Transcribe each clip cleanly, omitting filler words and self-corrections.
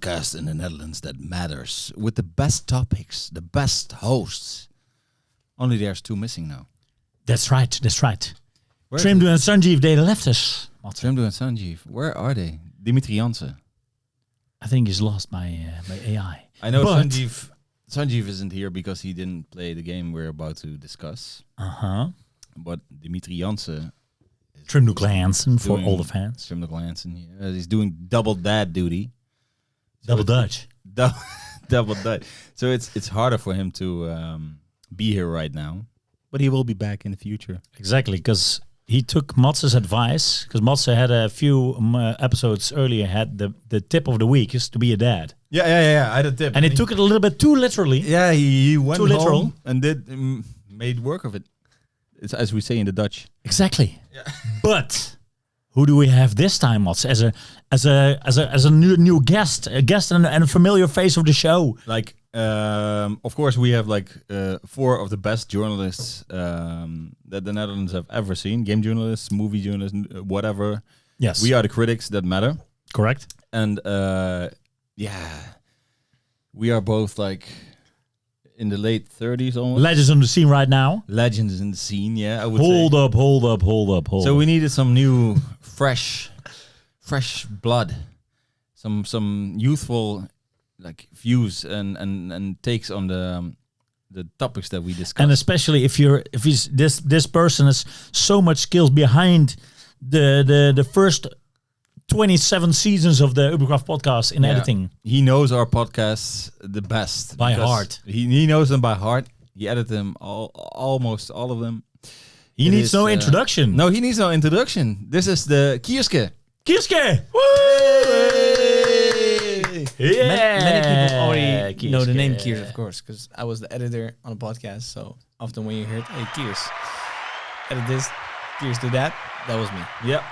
podcast in the Netherlands that matters, with the best topics, the best hosts. Only there's 2 missing now. That's right. Trimdu and Sunjeev, they left us. Trimdu and Sunjeev, where are they? Dimitri Janssen. I think he's lost by AI. I know Sunjeev isn't here because he didn't play the game we're about to discuss. But Dimitri Janssen... Trimdu Janssen for all the fans. Trimdu Janssen, he's doing double dad duty. Double Dutch. Double Dutch. So it's harder for him to be here right now. But he will be back in the future. Exactly, because he took Madse's advice. Because Madse had a few episodes earlier had the tip of the week is to be a dad. Yeah. I had a tip. And he took it a little bit too literally. Yeah, he went too home literal. and made work of it. It's as we say in the Dutch. Exactly. Yeah. But who do we have this time, Madse? As a new guest, and a familiar face of the show. Like, of course, we have like 4 of the best journalists that the Netherlands have ever seen. Game journalists, movie journalists, whatever. Yes. We are the critics that matter. Correct. And we are both like in the late 30s almost. Legends on the scene right now. Legends in the scene, yeah. I would Hold say. up. So we needed some new, fresh blood, some youthful like views and takes on the topics that we discussed. And especially if he's this person has so much skills behind the first 27 seasons of the UBERKRAFT podcast in editing. He knows our podcasts the best. By heart. He knows them by heart. He edited them almost all of them. He needs no introduction. No, he needs no introduction. This is the Kierske. Kierske! Yeah. Many people already Kiers, know the name Kiers, of course, because I was the editor on a podcast. So often when you heard, hey, Kiers, edit this, Kiers do that, that was me. Yep.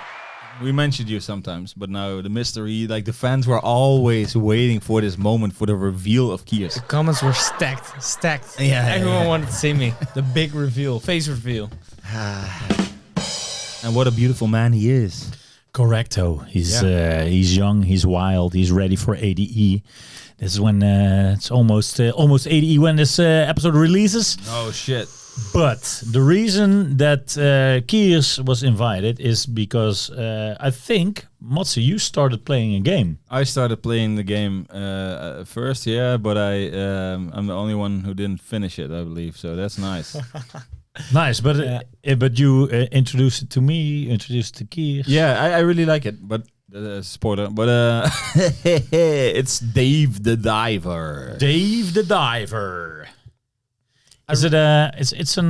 We mentioned you sometimes, but now the mystery, like the fans were always waiting for this moment, for the reveal of Kiers. The comments were stacked. Yeah, Everyone wanted to see me. The big reveal, face reveal. And what a beautiful man he is. Correcto. He's young, he's wild, he's ready for ADE. This is when it's almost ADE when this episode releases. Oh shit. But the reason that Kiers was invited is because I think, Madse, you started playing a game. I started playing the game first, yeah, but I'm the only one who didn't finish it, I believe. So that's nice. Nice, but you introduced it to me, introduced it to Kiers. Yeah, I really like it, but spoiler. But it's Dave the Diver. Dave the Diver. Is it it's an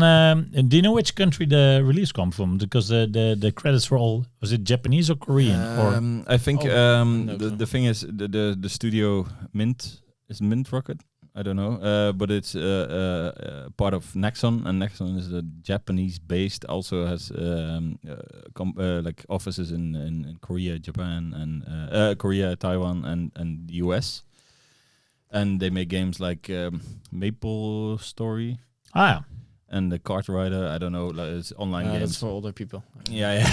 do you know which country the release come from? Because the credits were all, was it Japanese or Korean? I think the thing is the studio Mint is Mint Rocket. I don't know, but it's part of Nexon, and Nexon is a Japanese based. Also has like offices in Korea, Japan, and Korea, Taiwan, and the US. And they make games like Maple Story. And the Kart Rider, I don't know, it's online games. That's for older people. Yeah.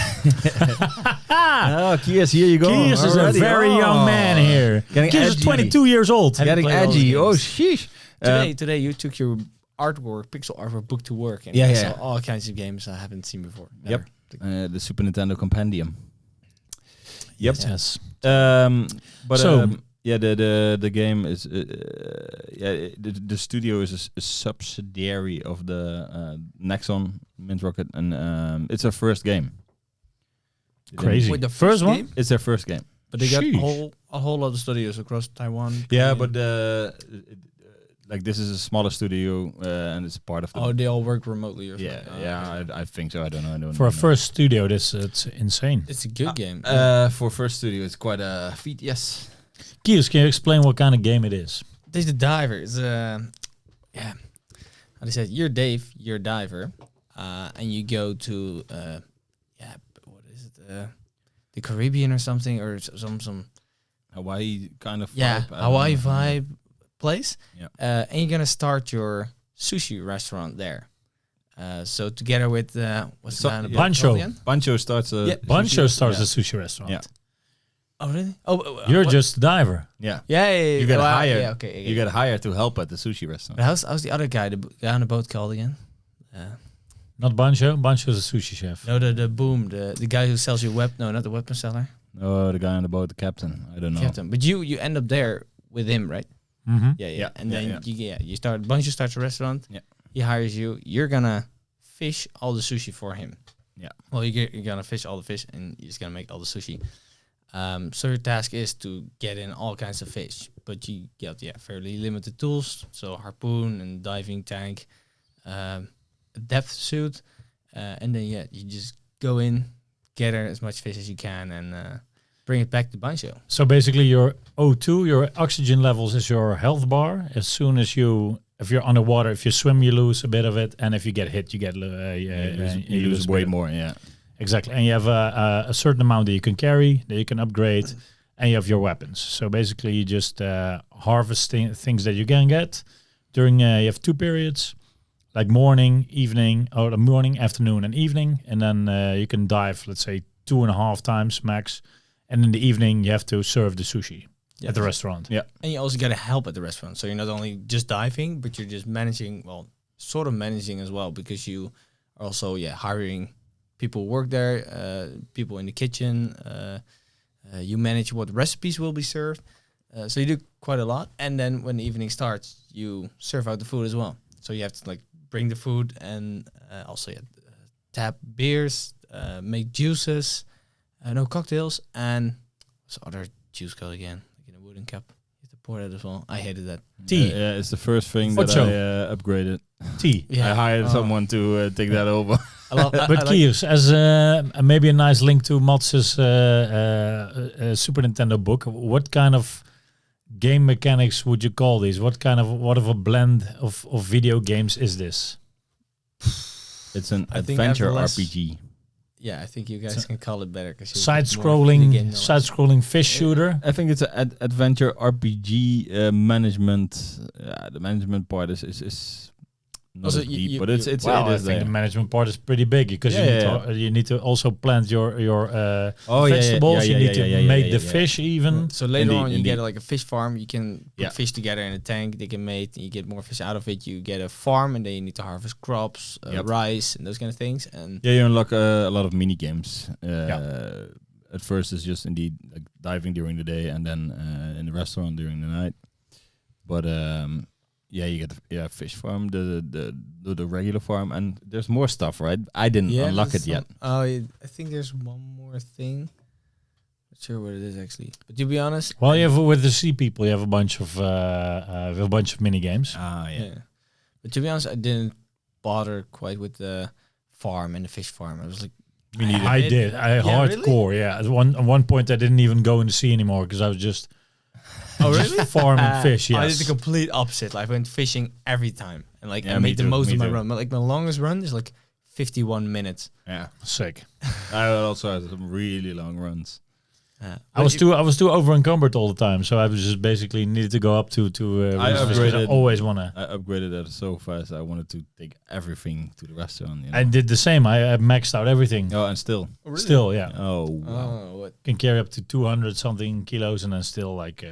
Oh, Kiers, here you go. Kiers is a very young man here. Kiers is 22 years old. Getting edgy. Oh, sheesh. Today you took your pixel artwork book to work. And I saw all kinds of games I haven't seen before. Never. Yep. The Super Nintendo Compendium. Yep. Yes. But so, the game is the studio is a subsidiary of the Nexon Mint Rocket, and it's their first game. Crazy. Wait, the first one? It's their first game. But they got a whole lot of studios across Taiwan. Yeah, but like this is a smaller studio, and it's part of the... Oh, they all work remotely or something? Okay. I think so. I don't know. For a first studio, it's insane. It's a good game. For first studio, it's quite a feat, yes. Kiers, can you explain what kind of game it is? This is the Diver. It's how they said, you're Dave, you're a diver, and you go to what is it? The Caribbean or something, or some Hawaii kind of vibe. Hawaii vibe place. Yeah. And you're gonna start your sushi restaurant there. So together with what's the name? Bancho. Bancho starts a Bancho starts a sushi restaurant. Yeah. Oh really? Oh, You're what? just a diver. Yeah. Yeah. You get well, hired. Yeah, okay. You get hired to help at the sushi restaurant. But how's the other guy, the guy on the boat called again? Not Bancho. Bancho's a sushi chef. No, the boom, the guy who sells you No, not the weapon seller. Oh, the guy on the boat, the captain. I don't know. Captain. But you end up there with him, right? Mm-hmm. Yeah. And Yeah, then yeah. you start. Banjo starts a restaurant. Yeah. He hires you. You're gonna fish all the sushi for him. Yeah. Well, you're gonna fish all the fish, and you're just gonna make all the sushi. So your task is to get in all kinds of fish, but you get fairly limited tools. So harpoon and diving tank, a depth suit, and then you just go in, gather as much fish as you can, and bring it back to Banjo. So basically, your O2, your oxygen levels, is your health bar. As soon as if you're underwater, if you swim, you lose a bit of it, and if you get hit, you lose way a bit. more. Yeah. Exactly, and you have a certain amount that you can carry, that you can upgrade, and you have your weapons. So basically, you just harvest things that you can get during. You have 2 periods, like morning, evening, or the morning, afternoon, and evening, and then you can dive. Let's say 2.5 times max, and in the evening you have to serve the sushi at the restaurant. Yeah, and you also get help at the restaurant. So you're not only just diving, but you're just managing. Well, sort of managing as well, because you are also hiring people work there, people in the kitchen. You manage what recipes will be served. So you do quite a lot. And then when the evening starts, you serve out the food as well. So you have to bring the food and also tap beers, make juices, no cocktails, and what's the other juice called again? Like in a wooden cup. You have to pour that as well. I hated that. Tea. Yeah, it's the first thing that Ocho. I upgraded. Tea. I hired someone to take that over. But Kiers, as maybe a nice link to Madse's Super Nintendo book, what kind of game mechanics would you call these? What of a blend of video games is this? It's an I think adventure nevertheless- RPG. Yeah, I think you guys can call it better. Side-scrolling fish shooter. I think it's an adventure RPG management. The management part is not Also, as deep, you- but you- it's I it is think there. the management part is pretty big because you need to also plant your vegetables. You need to make the fish even. So later on, you Indeed. get like a fish farm. You can put fish together in a tank. They can mate. And you get more fish out of it. You get a farm, and then you need to harvest crops, rice, and those kind of things. And Yeah, you unlock a lot of mini games. At first, it's just indeed like diving during the day, and then in the restaurant during the night. But you get the fish farm, the regular farm, and there's more stuff, right? I didn't unlock it yet. Oh, I think there's one more thing. Not sure what it is actually. But to be honest, Well, you have with the sea people, you have a bunch of mini games. yeah. But to be honest, I didn't bother quite with the farm and the fish farm. I was like, I did. Hardcore. Yeah. At one point, I didn't even go in the sea anymore because I was just farming fish. Yes. I did the complete opposite. Like, I went fishing every time, and I me made the too, most me of my too. run. Like my longest run is like 51 minutes. Yeah, Sick. I also had some really long runs. I was too over encumbered all the time, so I was just basically needed to go up to. I I upgraded. always wanna. I upgraded it so fast. I wanted to take everything to the restaurant. You know? I did the same. I maxed out everything. Oh, and still. Still, yeah. Oh, wow. Oh, what? Can carry up to 200 something kilos, and then still like.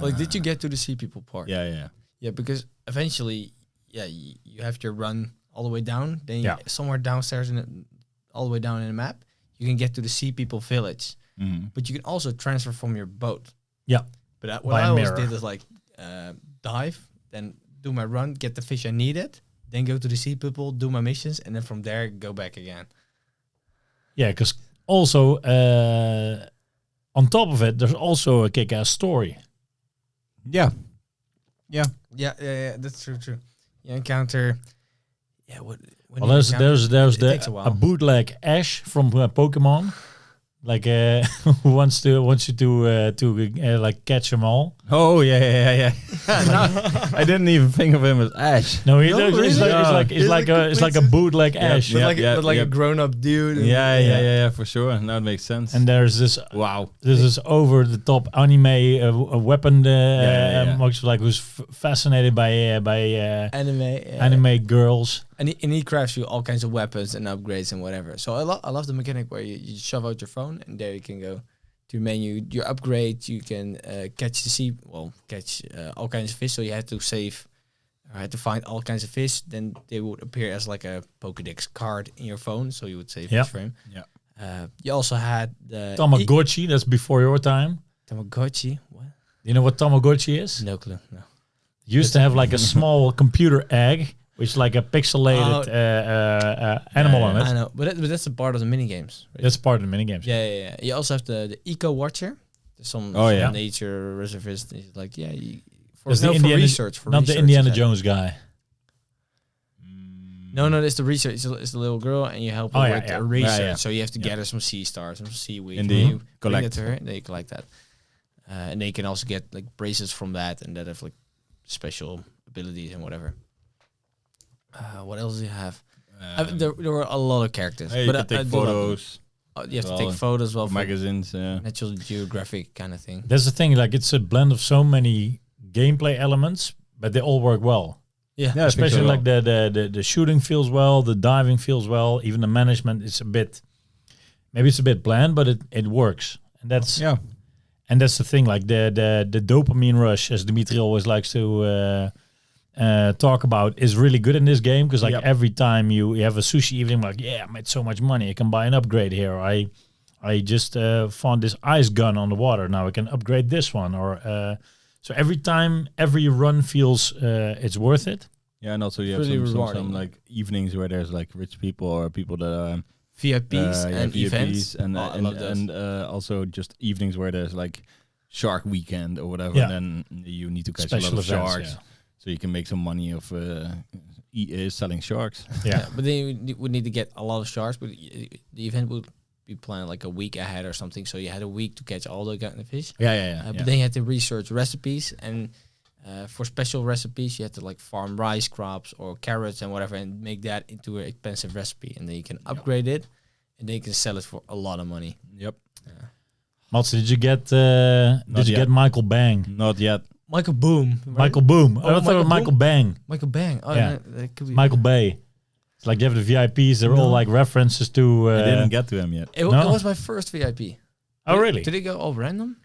Like, did you get to the sea people part? Yeah. Yeah, because eventually, you have to run all the way down. Then somewhere downstairs all the way down in the map, you can get to the sea people village. Mm. But you can also transfer from your boat. Yeah. But what By I a always mirror. did is like dive, then do my run, get the fish I needed, then go to the sea people, do my missions, and then from there go back again. Yeah, because also on top of it, there's also a kick-ass story. Yeah. Yeah, that's true. You encounter, what? Well, there's it takes a a while. bootleg Ash from Pokemon, like who wants you to like catch them all. Oh, yeah. No, I didn't even think of him as Ash. No, he's really? like a bootleg Ash. But a grown-up dude. Yeah, for sure. Now it makes sense. And there's this wow. this is over the top anime a weapon. Most like who's fascinated by anime girls. And he crafts you all kinds of weapons and upgrades and whatever. So I love the mechanic where you shove out your phone and there you can go to your menu, your upgrade. You can catch all kinds of fish. So you had to save, or had to find all kinds of fish. Then they would appear as like a Pokédex card in your phone. So you would save fish for him. Yeah. You also had the Tamagotchi. That's before your time. Tamagotchi. What? You know what Tamagotchi is? No clue. No. Used to have like a small computer egg, which is like a pixelated animal on it. I know, but that's a part of the mini games. Right? That's part of the minigames. Yeah. You also have the Eco Watcher. There's some nature reservist. He's like, for research. Not the Indiana Jones guy. No, it's the research. It's the little girl, and you help her with the research. So you have to gather some sea stars, some seaweed. And you collect it to her, and they collect that. And they can also get like bracelets from that, and that have like special abilities and whatever. What else do you have? There were a lot of characters. Hey, but you can take photos. You have to take photos as well. Magazines. Natural Geographic kind of thing. That's the thing. Like it's a blend of so many gameplay elements, but they all work well. Yeah, especially like the shooting feels well, the diving feels well, even the management is maybe it's a bit bland, but it works. And that's and that's the thing, like the dopamine rush, as Dimitri always likes to talk about, is really good in this game, because like every time you have a sushi evening, like I made so much money, I can buy an upgrade here. I just found this ice gun on the water, now I can upgrade this one, or so every time, every run feels it's worth it. Yeah, and also you have some like evenings where there's like rich people or people that are VIPs and VIPs events, and also just evenings where there's like Shark Weekend or whatever, and then you need to catch a lot of sharks, so you can make some money of selling sharks. But then you would need to get a lot of sharks, but the event would be planned like a week ahead or something, so you had a week to catch all the kind of fish. But then you had to research recipes, and for special recipes you had to like farm rice crops or carrots and whatever, and make that into an expensive recipe, and then you can upgrade it, and then you can sell it for a lot of money. Matze, did you get Michael Bang? Not yet. Michael Boom. Right? Michael Boom. I thought it was Michael Bang. Michael Bang. Oh, yeah. That could be Michael Bay. It's like you have the VIPs. They're all like references to. I didn't get to him yet. It was my first VIP. Oh, really? Did it go all random?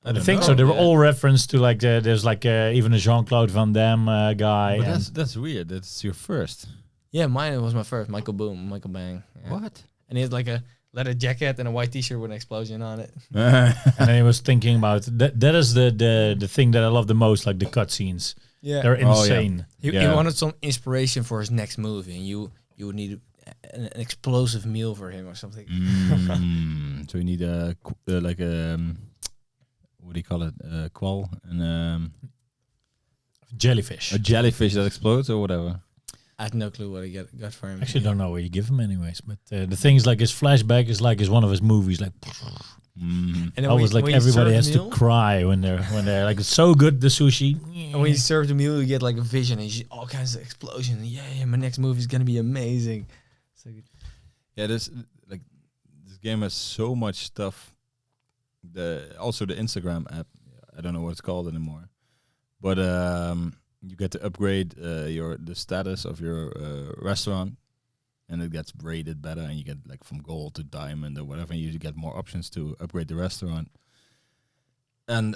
I think so. They were all referenced to like there's like even a Jean-Claude Van Damme guy. But that's weird. That's your first. Yeah, mine was my first. Michael Boom, Michael Bang. Yeah. What? And he had like a leather jacket and a white T-shirt with an explosion on it. And then he was thinking about that. That is the thing that I love the most, like the cutscenes. Yeah, they're insane. He wanted some inspiration for his next movie, and you would need an explosive meal for him or something. So you need like a what do you call it? Qual and jellyfish. A jellyfish that explodes or whatever. I have no clue what I got for him. Actually, don't know what you give him anyways. But the thing is, like his flashback is like one of his movies. Like, and I was like, everybody has to cry when they're like, it's so good, the sushi. And when you serve the meal, you get like a vision and you see all kinds of explosions. Yeah, my next movie is gonna be amazing. So this game has so much stuff. Also the Instagram app, I don't know what it's called anymore, but you get to upgrade the status of your restaurant, and it gets rated better, and you get like from gold to diamond or whatever, and you get more options to upgrade the restaurant. And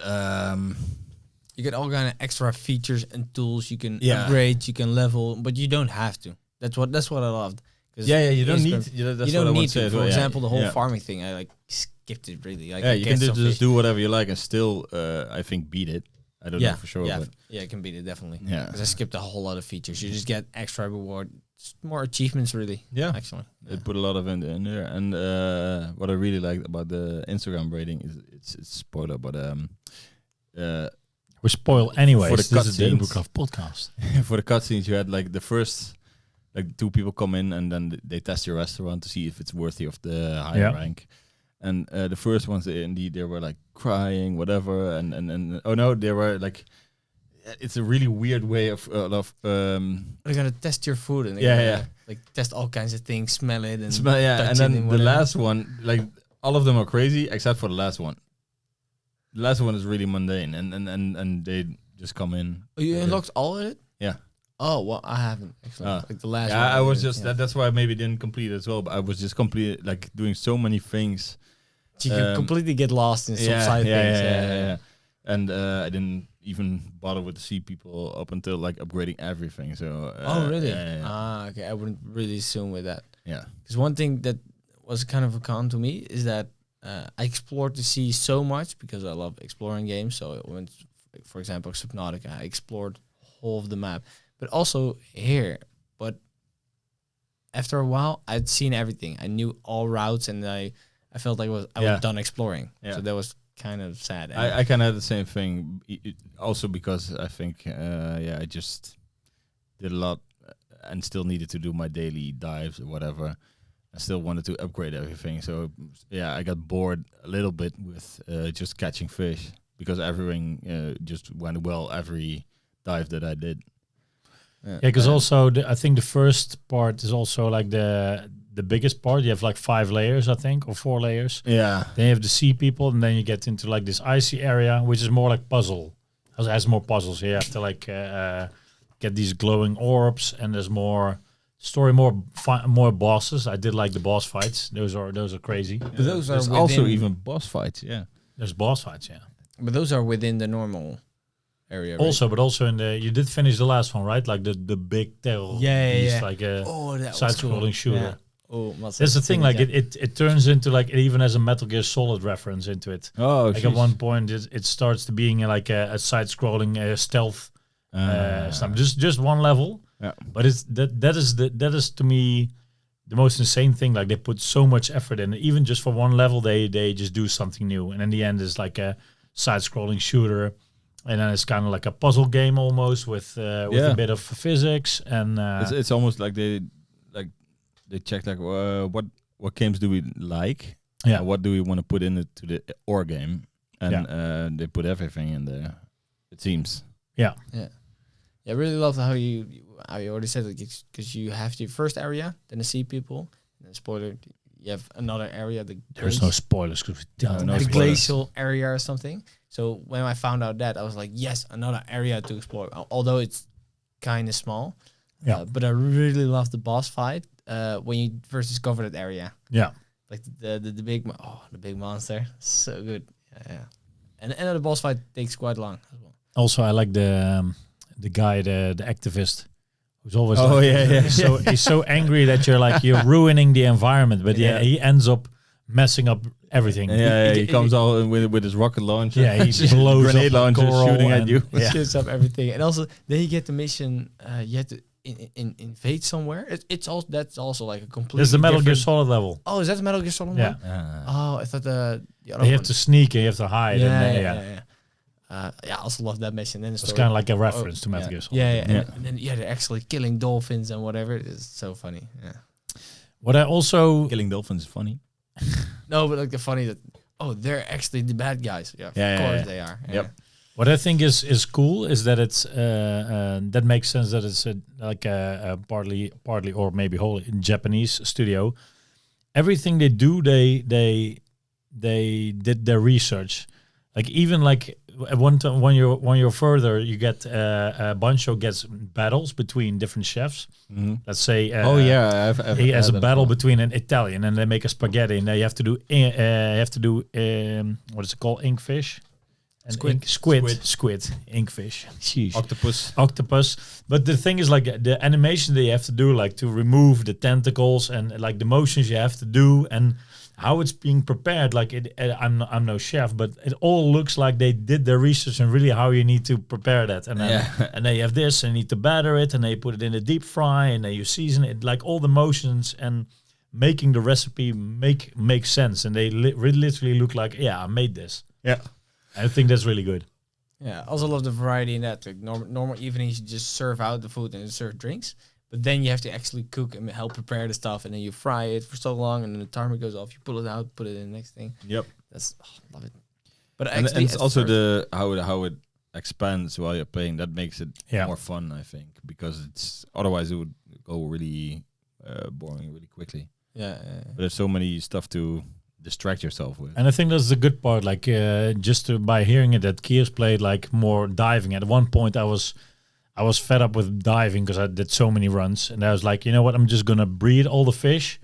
you get all kind of extra features and tools you can upgrade, you can level, but you don't have to. That's what I loved. You don't need. You don't need to. For example, the whole farming thing, I like skipped it really. Like, you can just do whatever you like and still, I think, beat it. I don't know for sure. Yeah, but I can beat it definitely. Yeah, because I skipped a whole lot of features. You just get extra reward, more achievements really. Yeah, actually, it put a lot of in there. And what I really liked about the Instagram rating is it's spoiler, but we spoil anyways. For the this is the cutscenes. UBERKRAFT podcast. For the cutscenes, you had like the first. Like 2 people come in and then they test your restaurant to see if it's worthy of the higher rank. And the first ones, they were like crying, whatever. And oh no, they were like, it's a really weird way of they're gonna test your food and like test all kinds of things, smell it and and then the last one, like all of them are crazy except for the last one. The last one is really mundane, and they just come in. Oh, you unlocked all of it? Yeah. Oh, well, I haven't actually. Like the last one. I was just that's why I maybe didn't complete it as well. But I was just doing so many things You can completely get lost in some side things. Yeah. And I didn't even bother with the sea people up until like upgrading everything. So oh really? Yeah. Okay. I wouldn't really assume with that. Yeah. Because one thing that was kind of a con to me is that I explored the sea so much because I love exploring games. So I went, for example, Subnautica. I explored whole of the map, but also here. But after a while, I'd seen everything. I knew all routes, and I felt like I was done exploring. Yeah. So that was kind of sad. I kind of had the same thing. Also because I think I just did a lot and still needed to do my daily dives or whatever. I still wanted to upgrade everything. So yeah, I got bored a little bit with just catching fish because everything just went well every dive that I did. Yeah, because also I think the first part is also like the biggest part. You have like 5 layers, I think, or 4 layers. Yeah. Then you have the sea people, and then you get into like this icy area, which is more like puzzle. It has more puzzles. You have to like get these glowing orbs, and there's more story, more bosses. I did like the boss fights. Those are crazy. But those There's are also even boss fights. Yeah. There's boss fights, yeah. But those are within the normal area. Right? Also, but also in you did finish the last one, right? Like the big tail. Yeah. Like a that side-scrolling cool. shooter. Yeah. Oh, that's the thing. Like it turns into like, it even has a Metal Gear Solid reference into it. Oh, like at one point it starts to being like a side-scrolling stealth stuff. Just one level. Yeah. But it's that is to me the most insane thing. Like they put so much effort in it. Even just for one level, they just do something new. And in the end, it's like a side-scrolling shooter. And then it's kind of like a puzzle game almost with a bit of physics. And it's almost like they check like what games do we like? Yeah. What do we want to put in it to the game? And they put everything in there. It seems. Yeah. I really love how you already said it, because you have the first area, then the sea people, and then spoiler, you have another area. There's no spoilers because the glacial area or something. So when I found out that, I was like, yes, another area to explore. Although it's kind of small, but I really love the boss fight when you first discover that area. Yeah, like the big monster, so good. Yeah, and the boss fight takes quite long as well. Also, I like the guy, the activist, who's always he's so angry that you're ruining the environment, but he ends up messing up everything. He comes out with his rocket launcher. Yeah, he blows grenade up launcher shooting at you. Shoots up everything, and also then you get the mission. You have to invade somewhere. That's also like a complete. There's the Metal Gear Solid level. Oh, is that the Metal Gear Solid one? Oh, I thought the other you have to sneak and you have to hide. I also love that mission. Then it's kind of like a reference to Metal Gear Solid. And then they're actually killing dolphins and whatever. It's so funny. Yeah. What I also killing dolphins is funny. No, but like the funny that they're actually the bad guys. Yeah, of course they are. Yeah. Yep. What I think is cool is that it's that makes sense that it's a partly or maybe wholly Japanese studio. Everything they do, they did their research. Like even like at one time when you're further, you get Bancho gets battles between different chefs. Mm-hmm. Let's say he has a battle between an Italian, and they make a spaghetti, and they have to do what is it called, inkfish. Squid, inkfish, sheesh. Octopus. But the thing is, like the animation that you have to do, like to remove the tentacles and like the motions you have to do and how it's being prepared. Like I'm no chef, but it all looks like they did their research and really how you need to prepare that. And then and then you have this, and you need to batter it, and they put it in a deep fry, and then you season it. Like all the motions and making the recipe make sense, and they literally look like I made this. Yeah. I think that's really good. Yeah, I also love the variety in that. Like normal evenings, you just serve out the food and serve drinks. But then you have to actually cook and help prepare the stuff. And then you fry it for so long, and then the timer goes off. You pull it out, put it in the next thing. Yep. Love it. But and it's also how it expands while you're playing. That makes it more fun, I think. Because otherwise it would go really boring really quickly. Yeah. But there's so many stuff to distract yourself with. And I think that's the good part, like by hearing it that Kiers played like more diving. At one point I was fed up with diving because I did so many runs, and I was like, you know what, I'm just gonna breed all the fish,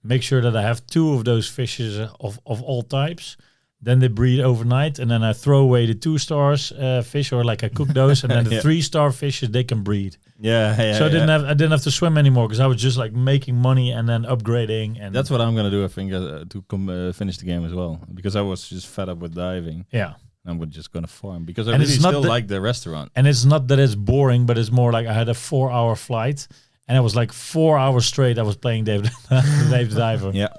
make sure that I have 2 of those fishes of all types. Then they breed overnight, and then I throw away the 2 stars fish, or like I cook those, and then the 3-star fishes they can breed. Yeah. So I didn't have to swim anymore because I was just like making money and then upgrading. And that's what I'm gonna do. I think to finish the game as well, because I was just fed up with diving. Yeah. I'm just gonna farm because I really still like the restaurant. And it's not that it's boring, but it's more like I had a 4-hour flight, and it was like 4 hours straight I was playing Dave the Diver. Yeah.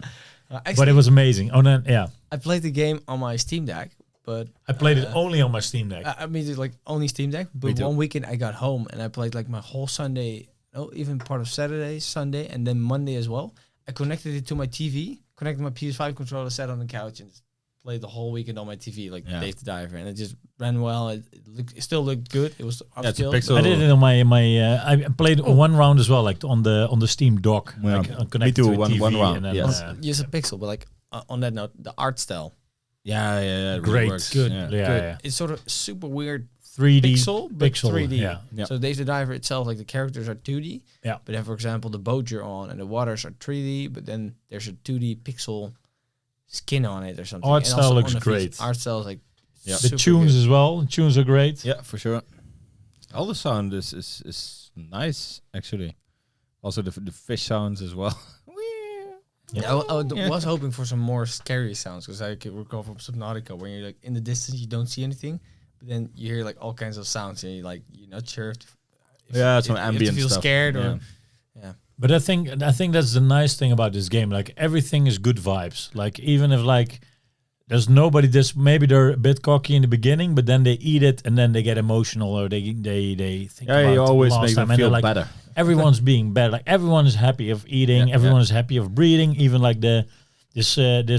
But it was amazing. Oh, then I played the game on my Steam Deck, but I played it only on my Steam Deck. I mean, it's like only Steam Deck. But one weekend I got home and I played like my whole Sunday, even part of Saturday, Sunday, and then Monday as well. I connected it to my TV, connected my PS5 controller, sat on the couch, and just played the whole weekend on my TV, like Dave the Diver, and it just ran well. It still looked good. It was upscaled. I did it on my I played one round as well, like on the Steam dock. Yeah. Like, connected to a TV. One round. And then, Yes. Use a pixel, but like on that note, the art style. Yeah. It great. really works. Good. Yeah. Yeah. It's sort of super weird 3D pixel, but 3D. Yeah. So Dave the Diver itself, like the characters are 2D. Yeah. But then, for example, the boat you're on and the waters are 3D, but then there's a 2D pixel skin on it or something. Art And style also looks on the great. Art style is like The tunes as well. The tunes are great. Yeah, for sure. All the sound is nice actually. Also the fish sounds as well. Yeah, I was hoping for some more scary sounds because I could recall from Subnautica when you're like in the distance you don't see anything, but then you hear like all kinds of sounds and you're not sure if some you ambient feel stuff. scared or yeah. But I think that's the nice thing about this game. Like everything is good vibes. Like even if like there's nobody, maybe they're a bit cocky in the beginning, but then they eat it and then they get emotional or they think about you always last make them time feel like, better. Everyone's being better. Like everyone is happy of eating. Everyone is happy of breeding. Even like this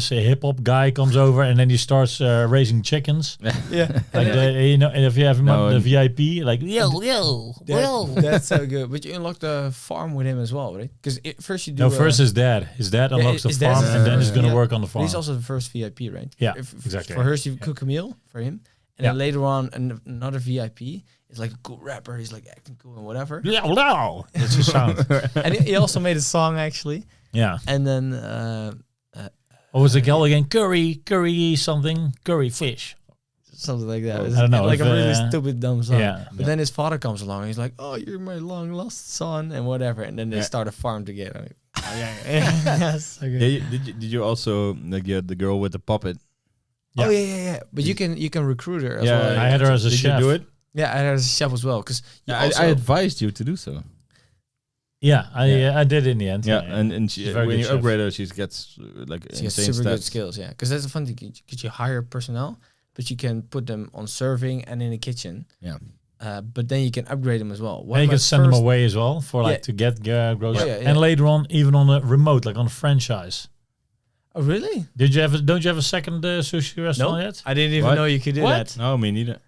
hip hop guy comes over and then he starts raising chickens. Yeah, like and if you have the VIP, like that's so good. But you unlock the farm with him as well, right? Because first you do. No, first his dad. His dad unlocks the farm, and then he's gonna work on the farm. He's also the first VIP, right? Yeah, exactly. For first you cook a meal for him, and then later on another VIP is like a cool rapper. He's like acting cool and whatever. Yeah, no, that's the sound. And he also made a song actually. Yeah, and then. What was the call again? Curry something, curry fish. Something like that. I don't know. Like a really stupid, dumb song. Yeah. But then his father comes along and he's like, "Oh, you're my long lost son," and whatever. And then they start a farm together. Like, yes. Okay. Did you also like the girl with the puppet? Yeah. Oh yeah. But you can recruit her as well. I had her as a chef. Did you do it? Yeah, I had her as a chef as well. Because I advised you to do so. Yeah, I did in the end. Yeah, and she, when you upgrade her, she gets super good skills. Yeah, because that's the fun thing. Because you hire personnel, but you can put them on serving and in the kitchen. Yeah. But then you can upgrade them as well. And you can send them away as well for to get groceries. And later on, even on a remote, like on a franchise. Oh really? Don't you have a second sushi restaurant yet? I didn't even know you could do that. No, me neither.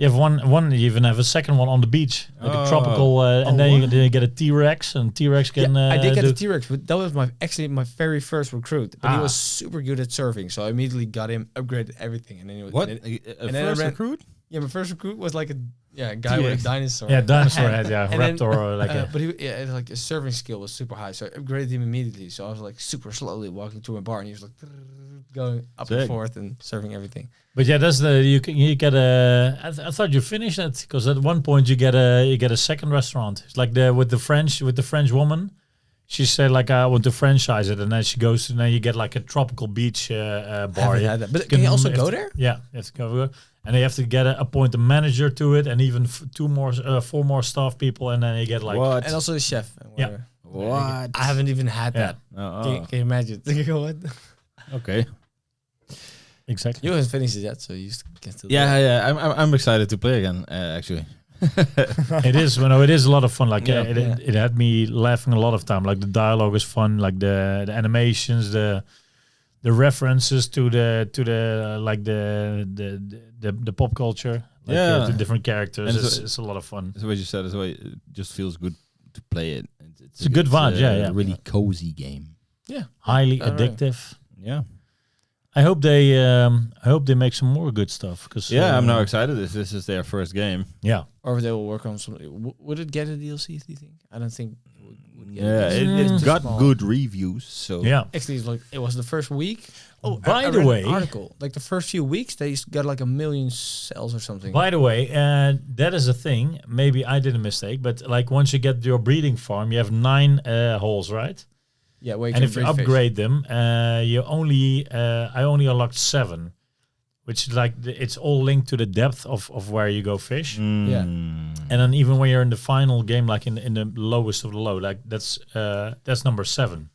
You have one. You even have a second one on the beach, like a tropical, and then you get a T-Rex, and T-Rex can. I did get a T-Rex, but that was my very first recruit. But he was super good at surfing, so I immediately got him, upgraded everything, and then he was first recruit. Yeah, my first recruit was like a guy with a dinosaur. Yeah, dinosaur head, raptor or like a. But like his surfing skill was super high, so I upgraded him immediately. So I was like super slowly walking through my bar, and he was like going up and forth and surfing everything. But yeah, that's you get a. I thought you finished it because at one point you get a second restaurant. It's like with the French woman. She said like I want to franchise it, and then she goes and then you get like a tropical beach bar. But can you also go there? Yeah, you have to go. And they have to appoint a manager to it, and even 4 more staff people, and then you get like and also a chef. Yeah. What? I haven't even had that. Can you imagine? What? Okay. Exactly. You haven't finished it yet, so you can still. Yeah. I'm excited to play again. Actually, it is. It is a lot of fun. Like it had me laughing a lot of time. Like the dialogue is fun. Like the animations, the references to the like the pop culture. Like, the different characters. It's a lot of fun. That's what you said. It just feels good to play it. It's a good vibe. A really cozy game. Yeah. Highly addictive. Yeah. I hope they make some more good stuff. Cause I'm now excited. This is their first game. Yeah. Or they will work on something. Would it get a DLC? Do you think? I don't think. Would get It got small. good reviews. So Yeah. Actually, it was the first week. Oh, By I the read way, an article, like the first few weeks, they got like 1 million sales or something. By the way, that is a thing. Maybe I did a mistake, but like once you get your breeding farm, you have 9 holes, right? Yeah, where you And can if you breed fish. upgrade them, I only unlocked 7, which is like it's all linked to the depth of where you go fish. Yeah. And then even when you're in the final game, like in the lowest of the low, like that's number 7.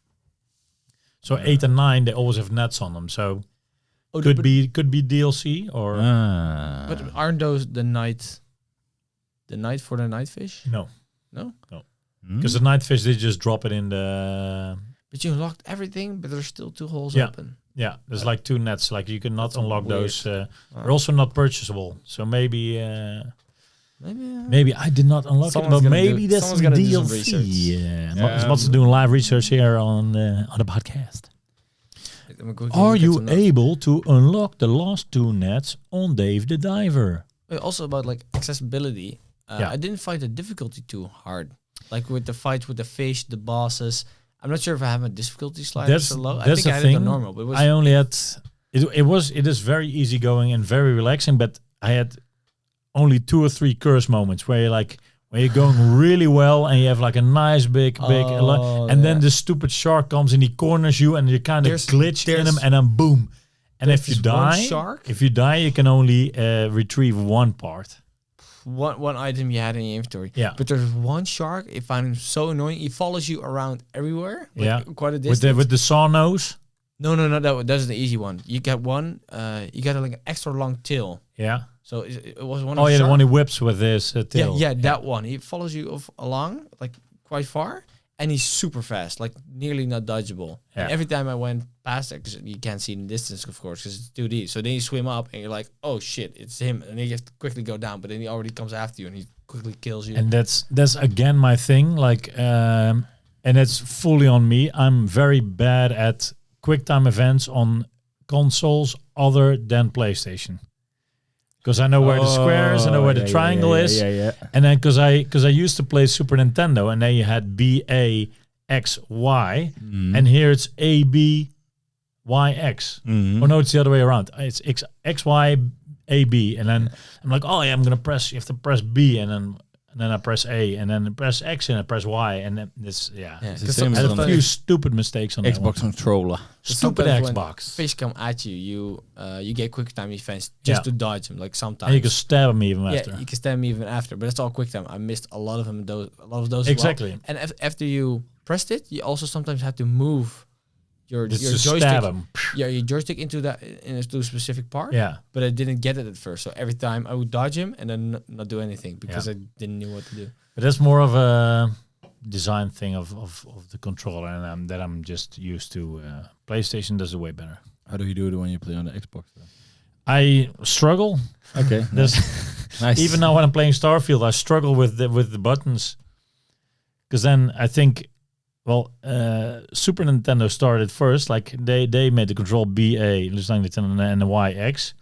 So 8 and 9, they always have nets on them. So could be DLC or But aren't those the night for the night fish? no, No. because the night fish they just drop it in the But you unlocked everything, but there's still 2 holes Yeah. open. yeah. There's like 2 nets. Like you cannot That's unlock weird. those. They're also not purchasable. So maybe. Maybe. Maybe I did not unlock it, Someone's but gonna maybe do- that's someone's some gonna do some DLC. research. Yeah, Mats doing live research here on the podcast. Are you able to unlock the last 2 nets on Dave the Diver? Also about like accessibility. Yeah. I didn't find the difficulty too hard. Like with the fights with the fish, the bosses. I'm not sure if I have a difficulty slider so low. I think I had it on normal. But it was I only had it is very easygoing and very relaxing, but I had only 2 or 3 curse moments where you're going really well and you have like a nice big and then the stupid shark comes and he corners you and you kind of glitch in him and then boom. And if you die, you can only retrieve 1 part. one item you had in your inventory. Yeah. But there's one shark, I find him so annoying. He follows you around everywhere. Like Yeah. Quite a distance. With the saw nose. No, that's the easy one. You get one, you got like an extra long tail. Yeah. So it was one Oh of yeah, the the one he whips with his tail. Yeah, that one. He follows you along like quite far, and he's super fast, like nearly not dodgeable. Yeah. And every time I went past it, because you can't see in the distance, of course, because it's 2D. So then you swim up, and you're like, oh shit, it's him, and then you have to quickly go down. But then he already comes after you, and he quickly kills you. And that's again my thing. Like, and it's fully on me. I'm very bad at quick time events on consoles other than PlayStation. Because I know where the square is, I know where the triangle is, and then because I used to play Super Nintendo, and then you had B A X Y, and here it's A B Y X. Oh no, it's the other way around. It's X Y A B, and then I'm like, oh yeah, I'm gonna press. You have to press B, and then I press A, and then I press X, and I press Y, and then this It's the Because same I as had on a the few stupid mistakes on that one. Xbox controller. Stupid Sometimes when Xbox. fish come at you, you get quick time defense just to dodge them. Like sometimes. And you can stab them even Yeah, after. you can stab me even after, but it's all quick time. I missed a lot of them. A lot of those. Exactly. As well. And after you pressed it, you also sometimes have to move your Just to joystick. stab them. Yeah, your joystick into a specific part. Yeah. But I didn't get it at first, so every time I would dodge him and then not do anything because I didn't know what to do. But that's more of a design thing of the controller, and that I'm just used to. PlayStation does it way better. How do you do it when you play on the Xbox? Then? I struggle. Okay. Nice. Even now when I'm playing Starfield, I struggle with the buttons. Because then I think, Super Nintendo started first. Like they made the control BA, and the YX.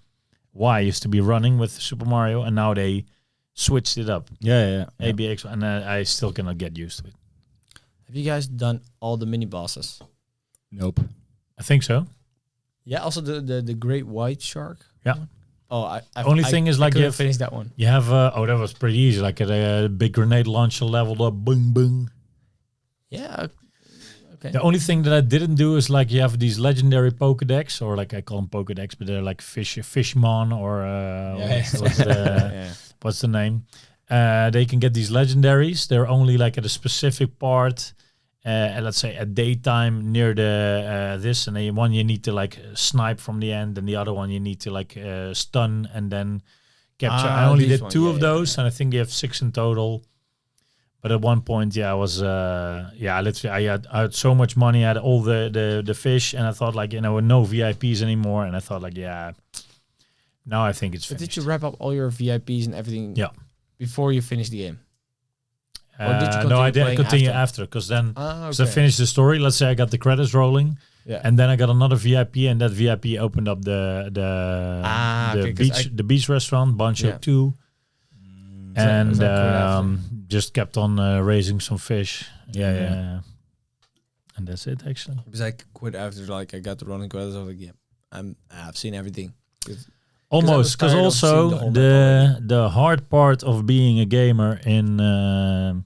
Y used to be running with Super Mario, and now they switched it up. Yeah. ABX, and I still cannot get used to it. Have you guys done all the mini bosses? Nope. I think so. Yeah. Also the great white shark. Yeah. One? Oh, I Only thing is like you couldn't finish that one. You have that was pretty easy. Like a big grenade launcher leveled up, boom, boom. Yeah. Okay. The only thing that I didn't do is like you have these legendary Pokédex, or like I call them Pokédex, but they're like Fishmon or what's the name? They can get these legendaries. They're only like at a specific part, and let's say at daytime near the this, and then one you need to like snipe from the end, and the other one you need to like stun and then capture. I only did 2 of those, and I think you have 6 in total. But at one point, I was, literally, I had so much money, I had all the fish, and I thought like, no VIPs anymore, and I thought like, now I think it's finished. But did you wrap up all your VIPs and everything? Yeah. Before you finished the game? Or did you no, I did playing continue after, because then I I finished the story. Let's say I got the credits rolling, Yeah. And then I got another VIP, and that VIP opened up the beach restaurant, Bancho 2. And just kept on raising some fish. And that's it, actually. Because I quit after I got the running credits. I was like, I've seen everything. Almost, because also the hard part of being a gamer in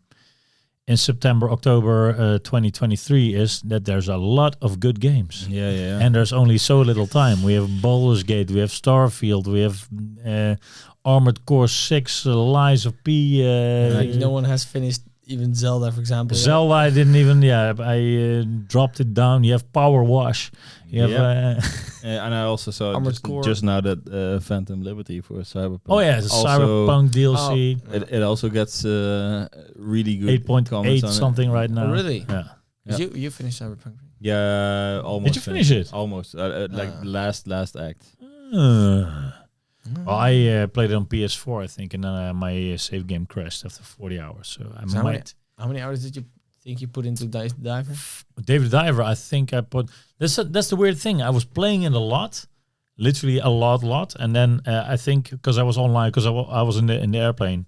September, October 2023 is that there's a lot of good games. And there's only so little time. We have Baldur's Gate, we have Starfield, we have Armored Core 6, Lies of P. No one has finished even Zelda, for example. Zelda, I didn't even, I dropped it down. You have Power Wash. You have, and I also saw just now that Phantom Liberty for Cyberpunk. Oh yeah, it's a Cyberpunk DLC. It also gets really good 8.8 something right now. Oh, really? Yeah. You finished Cyberpunk? Yeah, almost. Did you finish it? Almost. Like last act. Well, I played it on PS4, I think, and then my save game crashed after 40 hours. So how many hours did you think you put into Dave the Diver? David the Diver, I think I put... That's the weird thing. I was playing it a lot, literally a lot. And then I think because I was online, because I was in the airplane.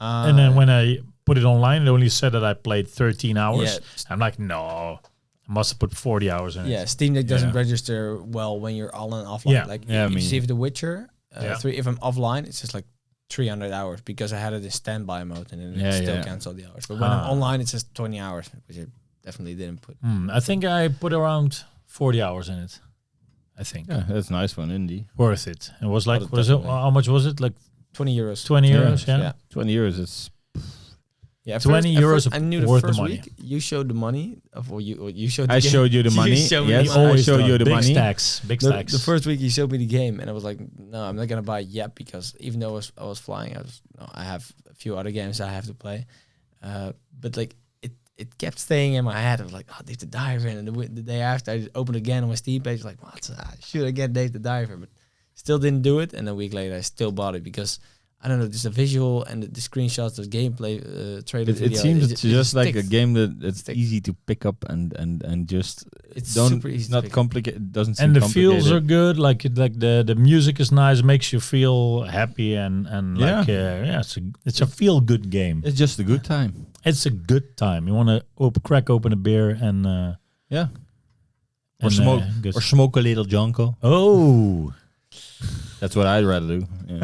And then when I put it online, it only said that I played 13 hours. Yeah. I'm like, no, I must have put 40 hours in it. Yeah, Steam Deck doesn't register well when you're on and offline. Yeah. If you see The Witcher 3, if I'm offline, it's just like 300 hours because I had it in standby mode and then it still canceled the hours. But when I'm online, it says 20 hours, which I definitely didn't put. I think I put around 40 hours in it. I think. Yeah, that's nice one, indie. Worth it. It was like, how much was it? Like 20 euros. 20 euros, yeah. 20 euros is... Yeah, 20 euros I knew the worth first the money. week you showed the money, or you showed. I showed you the money. Yes, I showed you the big money. Big stacks. The first week you showed me the game, and I was like, no, I'm not gonna buy it yet because even though I was flying, I have a few other games I have to play, but like it kept staying in my head. I was like, Dave the Diver, and the day after I opened again on my Steam page, like, what? Should I get Dave the Diver? But still didn't do it, and a week later I still bought it because. I don't know, just the visual and the screenshots, the gameplay trailer video. It seems it's just like a game that it's easy to pick up and just it's super easy. Not complicated. Doesn't seem and the complicated. feels are good. Like the music is nice, makes you feel happy and like it's a feel good game. It's just a good time. It's a good time. You want to crack open a beer and or smoke a little jonko. Oh, that's what I'd rather do. Yeah.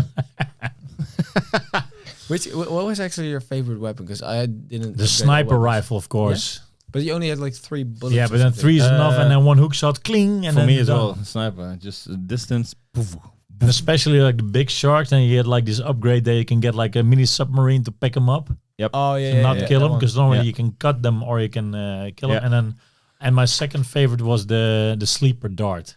What was actually your favorite weapon? Because I didn't. The sniper rifle, of course. Yeah? But you only had like 3 bullets. Yeah, but then 3 is enough, and then one hook shot, cling, and for then me as well. Sniper, just distance. Poof, poof. And especially like the big sharks, then you get like this upgrade that you can get like a mini submarine to pick them up. Yep. Oh yeah. Not kill them because normally you can cut them or you can kill them. And my second favorite was the sleeper dart.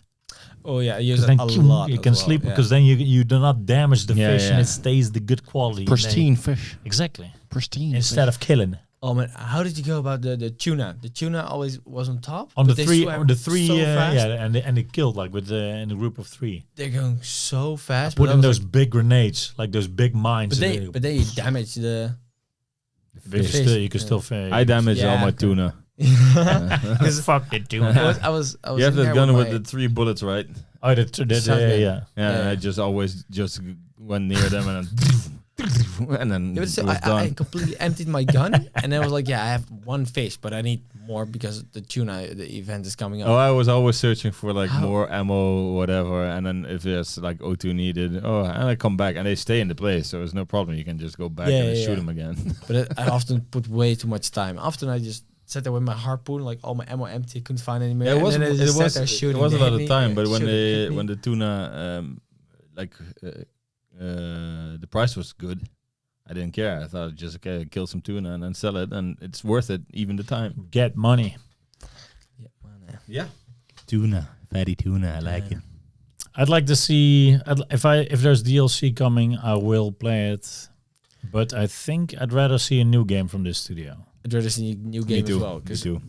Oh yeah, I use it a lot. You can sleep because then you do not damage the fish and it stays the good quality. Pristine fish. Exactly. Pristine. Instead of killing. Oh man, how did you go about the tuna? The tuna always was on top. On the three, so fast. and they killed like with in a group of 3. They're going so fast. Put in those big grenades, like those big mines. But they damage the fish. You can still. I damaged all my tuna. Fuck it, tuna. I was. You have the gun with the 3 bullets, right? Oh, yeah. I just always went near them and then it was done. I completely emptied my gun and then I was like, I have 1 fish, but I need more because the event is coming up. Oh, I was always searching for like more ammo, whatever, and then if there's like O2 needed, and I come back and they stay in the place, so it's no problem. You can just go back and shoot them again. But I often put way too much time. Often I just sat there with my harpoon, like all my ammo empty, couldn't find any more. Yeah, it was a lot of time, but when the tuna the price was good, I didn't care. I thought just kill some tuna and then sell it, and it's worth it even the time. Get money. Yeah. Tuna, fatty tuna, I like it. I'd like to see if there's DLC coming, I will play it, but I think I'd rather see a new game from this studio. I'd rather see a new game as well. Me too.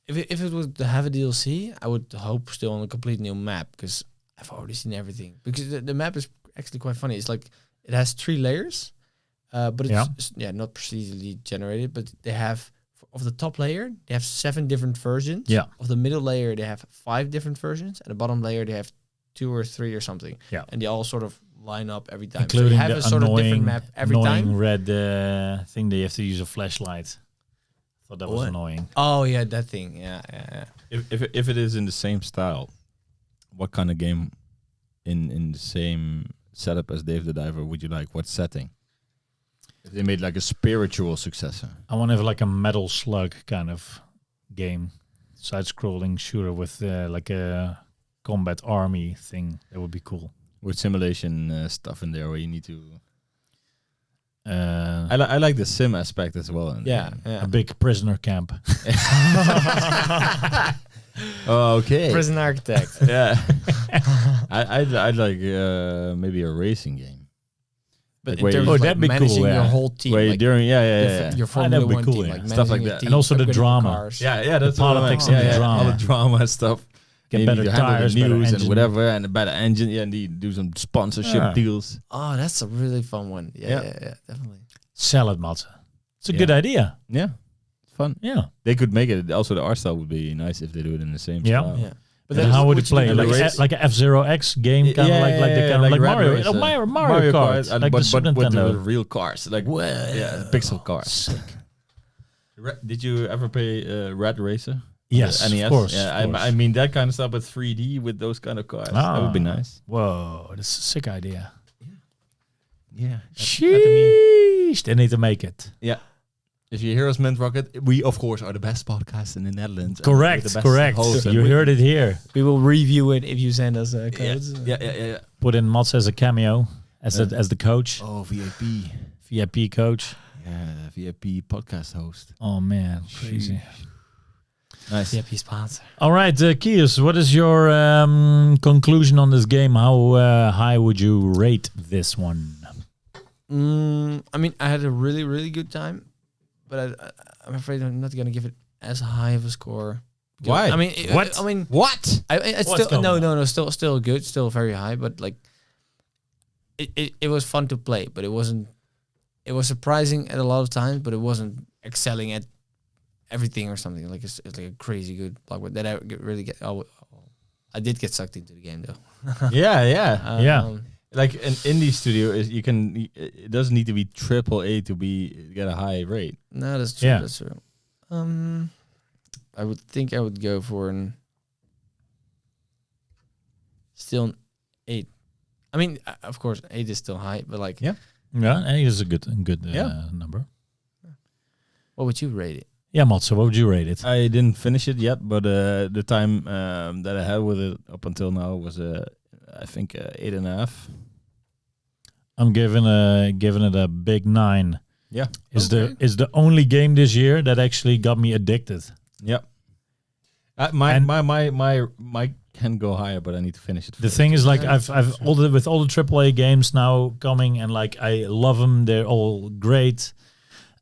If it was to have a DLC, I would hope still on a complete new map because I've already seen everything. Because the map is actually quite funny. It's like it has 3 layers, but it's not procedurally generated. But they have of the top layer, they have 7 different versions. Yeah. Of the middle layer, they have 5 different versions. And the bottom layer, they have 2 or 3 or something. Yeah. And they all sort of line up every time. Including so you have the a sort of different map every annoying time. red thing that you have to use a flashlight. I thought that was annoying. Oh, yeah, that thing. Yeah. If it is in the same style, what kind of game in the same setup as Dave the Diver would you like? What setting? If they made like a spiritual successor. I want to have like a Metal Slug kind of game. Side-scrolling shooter with like a combat army thing. That would be cool. With simulation stuff in there where you need to... I like the sim aspect as well. Yeah. A big prisoner camp. Okay. Prison Architect. Yeah. I'd like maybe a racing game. But Like in terms Oh, of that'd be managing cool, your yeah. whole team. Where like during your that'd Formula be 1 cool, team. yeah. Like Stuff like managing your that. team, And also the upgrading drama. cars. Yeah, that's politics what I- and the drama. all the drama stuff. Get You better need to handle tires, the better news and engine. whatever, and a better engine. Yeah, and you do some sponsorship Yeah. deals. Oh, that's a really fun one. Yeah. Yeah, definitely. Sell it, Madse. It's a Yeah. good idea. Yeah, it's fun. Yeah. They could make it. Also, the art style would be nice if they do it in the same Yeah. style. Yeah. But Then then how would what it play? you do Like is- race? like an F-Zero-X game, kind of like the kind of like Red Mario, Racer. Mario Kart, and like but, the Super but with Nintendo. the real cars, like pixel cars. Did you ever play Red Racer? Yes, The NES? of course. Yeah, of course. I mean that kind of stuff, but 3D with those kind of cars. That would be Ah. nice. Whoa, that's a sick idea. Yeah. Sheesh, they need to make it. Yeah. If you hear us, Mint Rocket, we of course are the best podcast in the Netherlands. and Correct, with the best correct. hosts, and You we- heard it here. We will review it if you send us Yeah, codes. yeah. Put in Mats as a cameo, as the coach, Oh, VIP. VIP coach. Yeah, VIP podcast host. Oh man, crazy. Nice. Yep, he's sponsor. All right, Kiers, what is your conclusion on this game? How high would you rate this one? I mean, I had a really, really good time, but I'm afraid I'm not gonna give it as high of a score. Why? I mean, What? I mean, What? it's What's still going on? still good, still very high, but like, it was fun to play, but it wasn't. It was surprising at a lot of times, but it wasn't excelling at everything or something. Like it's like a crazy good block that I really get. I did get sucked into the game though. Yeah. Yeah. Like an indie studio is you can. It doesn't need to be AAA to get a high rate. No, that's true. Yeah. That's true. I would think I would go for still an 8. I mean, of course, 8 is still high, but like, Yeah. Yeah, I think it's a good Yeah. number. what would you rate it? Yeah, Mats, what would you rate it? I didn't finish it yet, but the time that I had with it up until now was I think 8.5. I'm giving it a big 9. Yeah. Is the only game this year that actually got me addicted. Yep. My can go higher, but I need to finish it. The first. thing is, like, Yeah, I've with all the AAA games now coming, and like I love them. They're all great.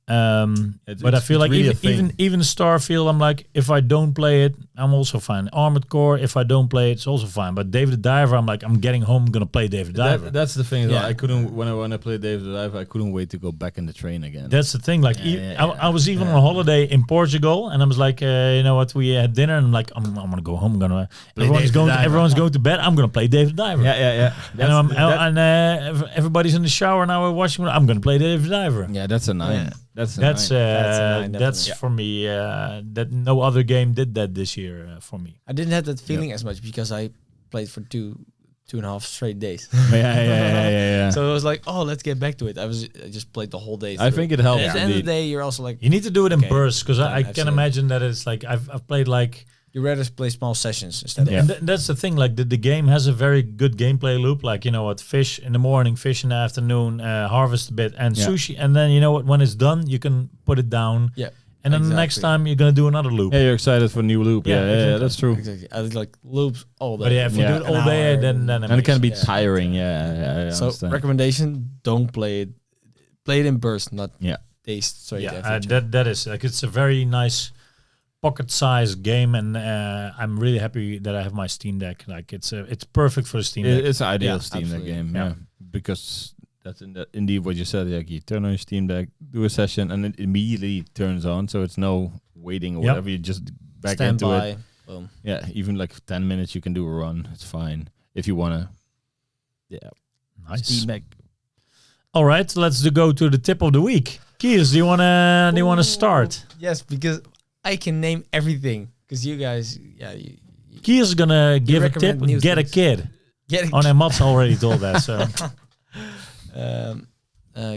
But I feel like really a thing. even Starfield, I'm like, if I don't play it, I'm also fine. Armored Core, if I don't play it, it's also fine. But David the Diver, I'm like, I'm getting home, I'm gonna play David the Diver. That's the thing. Yeah. I couldn't when I played Dave the Diver, I couldn't wait to go back in the train again. That's the thing. Like, I was even on holiday in Portugal, and I was like, you know what? We had dinner, and I'm like, I'm gonna go home. I'm gonna everyone's going to bed. I'm gonna play David the Diver. yeah. Everybody's in the shower now. We're watching. I'm gonna play David the Diver. Yeah, that's a 9. Yeah. That's a That's 9. a 9, that's definitely. for me. That no other game did that this year for me. I didn't have that feeling as much because I played for 2.5 straight days. yeah. So it was like, oh, let's get back to it. I just played the whole day. I through. think it helps. And at the end of the indeed. day, you're also like, You need to do it in Okay. bursts because I I've can seen it. imagine that it's like I've played like. you rather play small sessions instead And of. that's the thing. Like the game has a very good gameplay loop. Like, you know what, fish in the morning, fish in the afternoon, harvest a bit, and Yeah. sushi. And then you know what, when it's done, you can put it down. Yeah. And then the next exactly. time you're gonna do another loop. Yeah, you're excited for new loop. Yeah, Yeah, exactly. that's true. Exactly. I was like loops all day. But yeah, if you Yeah. do it all An day, hour then And it can be Yeah. tiring. Yeah, I So understand. recommendation: don't play it. Play it in bursts, not Yeah. days straight. yeah, after each other. that is like, it's a very nice pocket-sized game, and I'm really happy that I have my Steam Deck. Like it's perfect for the Steam Deck. It's an ideal Yeah, Steam Deck absolutely. game. Yeah. Yeah, because that's indeed what you said. Like you turn on your Steam Deck, do a session, and it immediately turns on. So it's no waiting or whatever. You just back Stand into by. it. Boom. Yeah, even like 10 minutes you can do a run. It's fine if you wanna. Yeah, Nice. Steam Deck. All right, let's go to the tip of the week. Kiers, do you wanna start? Yes, because I can name everything. Because you guys, Kiers is gonna give a tip. recommend new Get a things. kid. get Oh, no, Madse already told that. So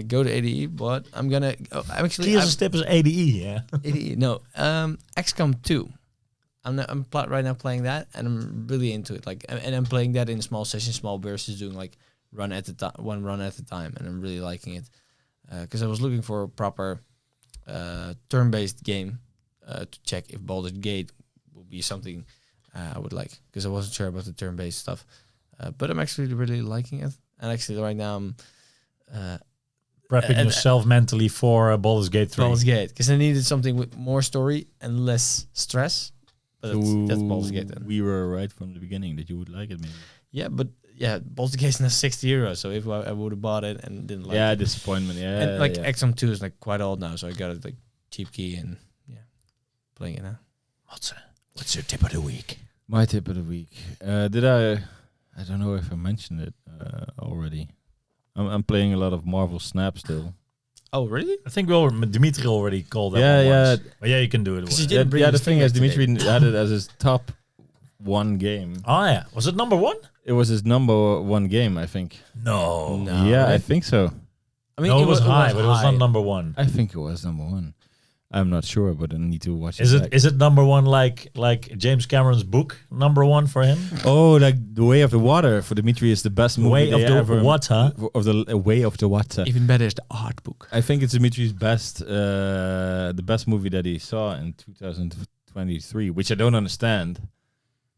go to ADE, but I'm gonna. I'm actually. Kiers' tip is ADE. Yeah. ADE, no. XCOM 2. I'm right now playing that, and I'm really into it. Like, and I'm playing that in small sessions, small bursts, doing like one run at a time, and I'm really liking it. Because I was looking for a proper turn-based game to check if Baldur's Gate would be something I would like. Because I wasn't sure about the turn-based stuff, but I'm actually really liking it. And actually, right now I'm Prepping yourself mentally for Baldur's Gate 3. Baldur's Gate, because I needed something with more story and less stress. But that's Baldur's Gate then. We were right from the beginning that you would like it, maybe. Yeah, but Baldur's Gate's now €60. So if I would have bought it and didn't like it. Disappointment. Yeah, And like yeah. XCOM 2 is like quite old now, so I got it like cheap key and playing it now. What's your tip of the week? My tip of the week. Did I don't know if I mentioned it already. I'm playing a lot of Marvel Snap still. Oh, really? I think Dimitri already called that one Yeah. once. But yeah, you can do it. 'Cause you once. didn't bring The the thing Steam is, Deck Dimitri today. had it as his top one game. Oh, yeah. Was it number 1? It was his number one game, I think. No. Yeah, I right? think so. I mean, No, it was high, but it was high. not number 1. I think it was number one. I'm not sure, but I need to watch Is it. it is it number 1 like James Cameron's book number 1 for him? Oh, like The Way of the Water for Dimitri is the best movie Way of they the ever. Water? Of the Way of the Water. Even better is the art book. I think it's Dimitri's the best movie that he saw in 2023, which I don't understand.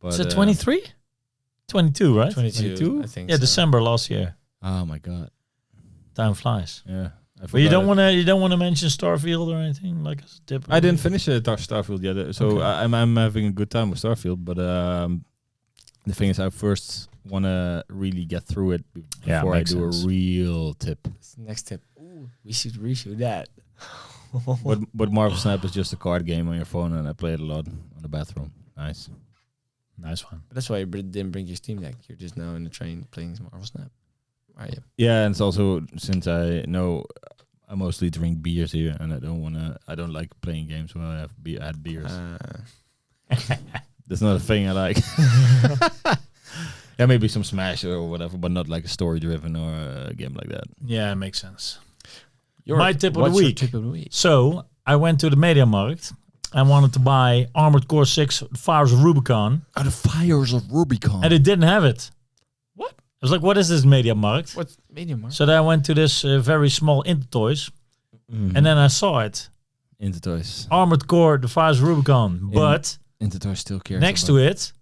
But, Is it 23? 22, right? 22, I think. Yeah, so. December last year. Oh my god! Time flies. Yeah, But you don't want to mention Starfield or anything like as a tip. I didn't finish Starfield yet, so Okay. I'm having a good time with Starfield. But the thing is, I first want to really get through it Yeah, before I makes do sense. a real tip. That's the next tip. Ooh, we should reshoot that. But Marvel Snap is just a card game on your phone, and I play it a lot on the bathroom. Nice. Nice one. But that's why you didn't bring your Steam Deck. You're just now in the train playing Marvel Snap. Are you? Yeah, and it's also since I know I mostly drink beers here, and I don't like playing games when I had beers. That's not a thing I like. Yeah, maybe some Smash or whatever, but not like a story driven or a game like that. Yeah, makes sense. Your My tip of the what's your week. Tip of the week. So I went to the Mediamarkt. I wanted to buy Armored Core 6 Fires of Rubicon, Oh, the Fires of Rubicon. and it didn't have it. What? I was like, what is this Mediamarkt? What's Medium Mark? So then I went to this very small Intertoys, and then I saw it. Intertoys. Armored Core, the Fires of Rubicon. But Intertoys still cares. next to it,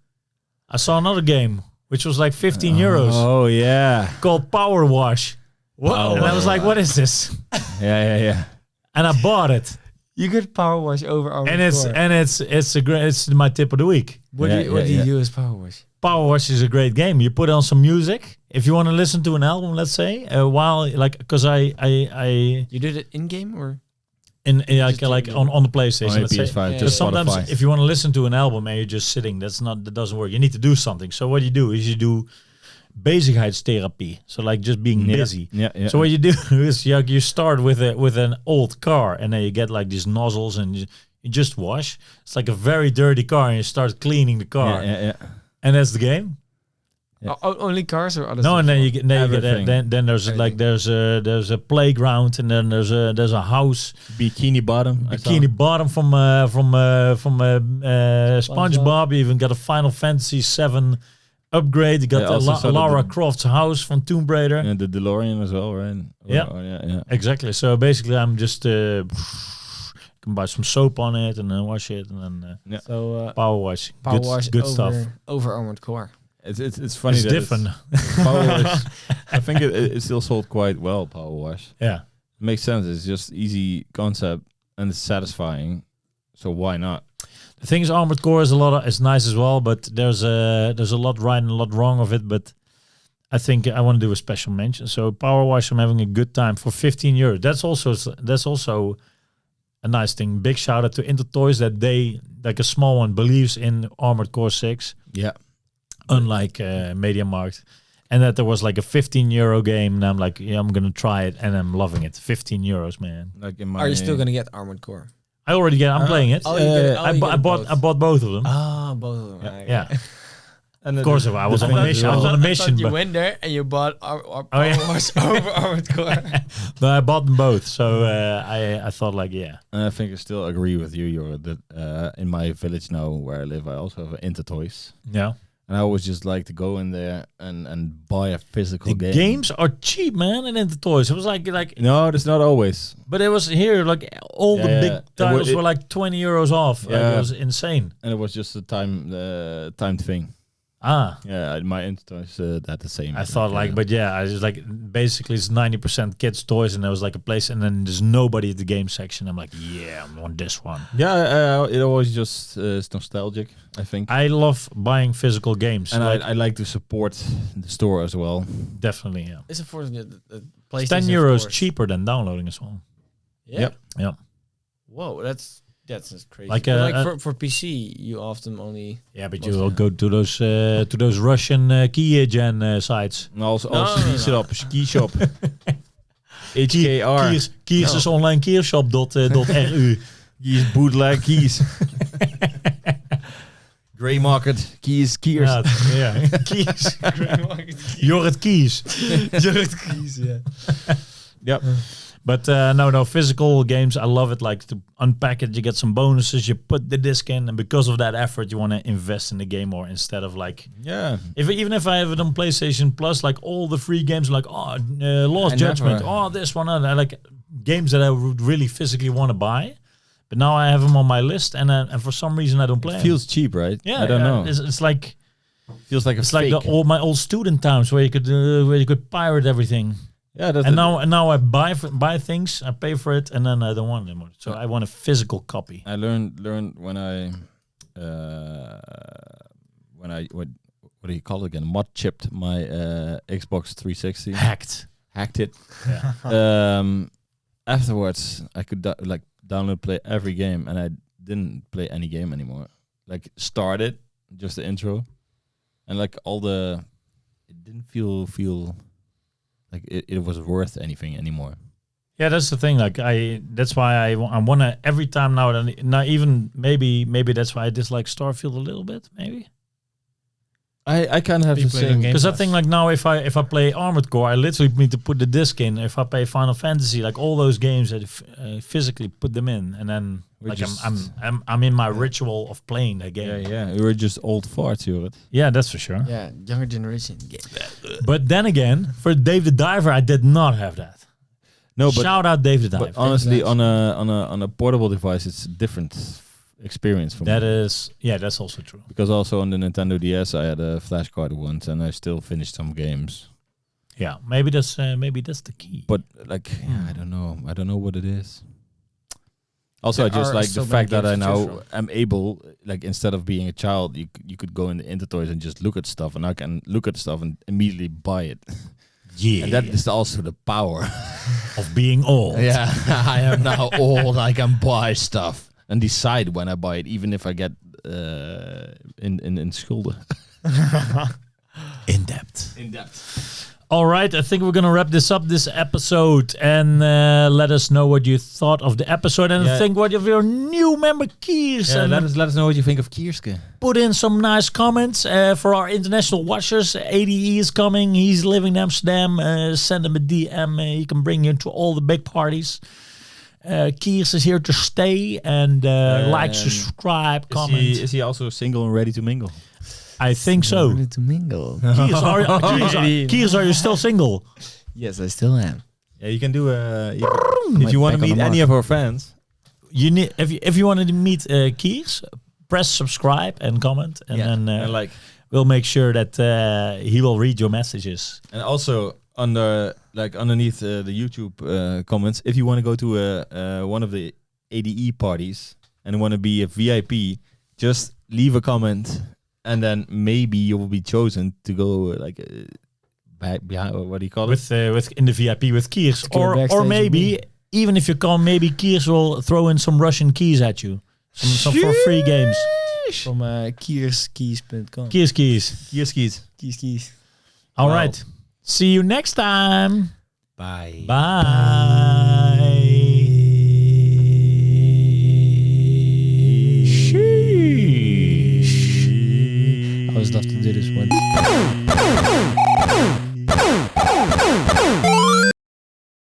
I saw another game, which was like 15 euros, Oh yeah. called Power Wash. Power And I was like, Wash. what is this? Yeah. And I bought it. You could power wash over Armored And it's my tip of the week. What Yeah, do you yeah. do as power wash? Power Wash is a great game. You put on some music. If you want to listen to an album, let's say, because I You did it in game or? like on the PlayStation. On Let's say. PS5, Yeah. just Sometimes Spotify. if you want to listen to an album and you're just sitting, that doesn't work. You need to do something. So what you do is you do bezigheidstherapie. So like just being busy. Yeah. So what you do is you start with an old car, and then you get like these nozzles, and you just wash. It's like a very dirty car, and you start cleaning the car, Yeah. and that's the game. Yeah. Only cars or other No, stuff? and then you get Everything. then there's like there's a playground, and then there's a house, Bikini Bottom. I saw. Bikini Bottom from SpongeBob. You even got a Final Fantasy 7 upgrade. You got Yeah, I also saw Lara the- Croft's house from Tomb Raider. And the DeLorean as well, right? Yeah. Yeah. Exactly. So basically, I'm just can buy some soap on it and then wash it, and then So power wash. power Good, wash good over, stuff. over Armored Core. It's funny It's that different. Power Wash. I think it still sold quite well. Power Wash. Yeah. It makes sense. It's just easy concept and it's satisfying. So why not? The thing is, Armored Core is it's nice as well, but there's a lot right and a lot wrong of it. But I think I want to do a special mention. So Power Wash, I'm having a good time for €15. That's also a nice thing. Big shout out to Intertoys that they, like a small one, believes in Armored Core 6. Yeah. Unlike MediaMarkt. And that there was like a €15 game, and I'm like, yeah, I'm gonna try it, and I'm loving it. €15, man. Like in my Are you still gonna get Armored Core? I already get. I'm playing it. I bought both of them. Ah, both of them. Yeah. And Of course, I was on a mission. I was on a mission. You went there and you bought our Power Wash over Armored Core. No, I bought them both. So I thought like, yeah. And I think I still agree with you, Jorrit, that in my village now where I live, I also have Intertoys. Yeah. And I always just like to go in there and buy a physical game. Games are cheap, man, and Intertoys. It was like no, it's not always. But it was here, like all the big titles were like €20 off. Yeah. Like, it was insane. And it was just a timed thing. Ah. Yeah, my Intertoys had the same. I thought but yeah, I just like, basically it's 90% kids' toys, and there was like a place, and then there's nobody at the game section. I'm like, yeah, I want this one. Yeah, it always just is nostalgic, I think. I love buying physical games. And I like to support the store as well. Definitely, yeah. It's for the It's PlayStation. €10 cheaper than downloading as well. Yeah. Yep. Whoa, that's just crazy. Like, for PC, you often only. Yeah, but you will go to those Russian key gen sites. And also ski shop. HKR. Kiers is online keershop.ru. Kies bootleg keys. Grey market Kiers. Yeah. Kies. Jorrit Kiers. Jorrit Kiers, yeah. Yep. But no, physical games, I love it. Like to unpack it, you get some bonuses, you put the disc in, and because of that effort, you want to invest in the game more instead of like, even if I have it on PlayStation Plus, like all the free games, like Lost Judgment, this one, I like games that I would really physically want to buy. But now I have them on my list, and for some reason I don't play. It feels cheap, right? Yeah, I don't know. It's like feels like it's like my old student times where you could pirate everything. Yeah, that's now I buy things, I pay for it, and then I don't want it anymore. So I want a physical copy. I learned when I what do you call it again? Mod chipped my Xbox 360. Hacked it. Yeah. Afterwards, I could download, play every game, and I didn't play any game anymore. Like started just the intro, and like it didn't feel like it was worth anything anymore. Yeah, that's the thing. Like that's why I want to every time now even maybe that's why I dislike Starfield a little bit. Maybe I kind of have the same, because I think like now if I play Armored Core, I literally need to put the disc in. If I play Final Fantasy, like all those games, I physically put them in, and then I'm in my ritual of playing the game. Yeah. We were just old farts, Jorrit. Yeah, that's for sure. Yeah, younger generation. But then again, for Dave the Diver, I did not have that. No, but shout out Dave the Diver. But honestly, on a portable device, it's different experience for me. That's also true. Because also on the Nintendo DS, I had a flash card once, and I still finished some games. Yeah, maybe that's the key. But like, I don't know what it is. Also, I just like so the fact that I to choose now from. am able, like, instead of being a child, you could go in the Intertoys and just look at stuff, and I can look at stuff and immediately buy it. Yeah, and that is also the power of being old. Yeah, I am now old. I can buy stuff and decide when I buy it, even if I get in schulden. In depth. All right, I think we're going to wrap this episode, and let us know what you thought of the episode, and think what of your new member Kiers. Yeah, and let us know what you think of Kierske. Put in some nice comments for our international watchers. ADE is coming. He's living in Amsterdam. Send him a DM. He can bring you to all the big parties. Kiers is here to stay, and like, subscribe, comment. Is he also single and ready to mingle? I think so. Ready to mingle. Kiers, are you still single? Yes, I still am. Yeah, you can do if you want to meet any of our fans. You need if you want to meet Kiers, press subscribe and comment, and then and we'll make sure that he will read your messages. And also underneath the YouTube comments, if you want to go to one of the ADE parties and want to be a VIP, just leave a comment. And then maybe you will be chosen to go behind, what do you call it? With in the VIP with Kiers, Secure or backstage maybe even if you come, maybe Kiers will throw in some Russian keys at you, some for free games. From kierskeys.com. Kiers keys. Keys. All right. See you next time. Bye. Bye. I always love to do this one.